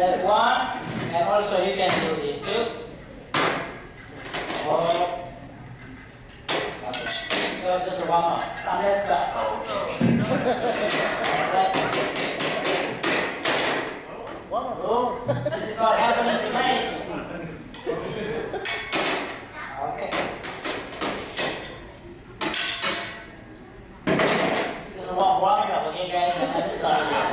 That's one, and also you can do this too. Oh. Okay. So just a warm up. Now let's start. Right. Oh, this is what happening tonight. Okay. This is warming up, okay guys? And let's start again.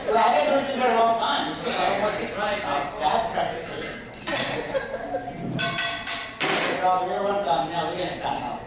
Well, I haven't done this in a very long time. It's been almost 6 months now, so I have to practice it. So, everyone come. Now we're going to start now.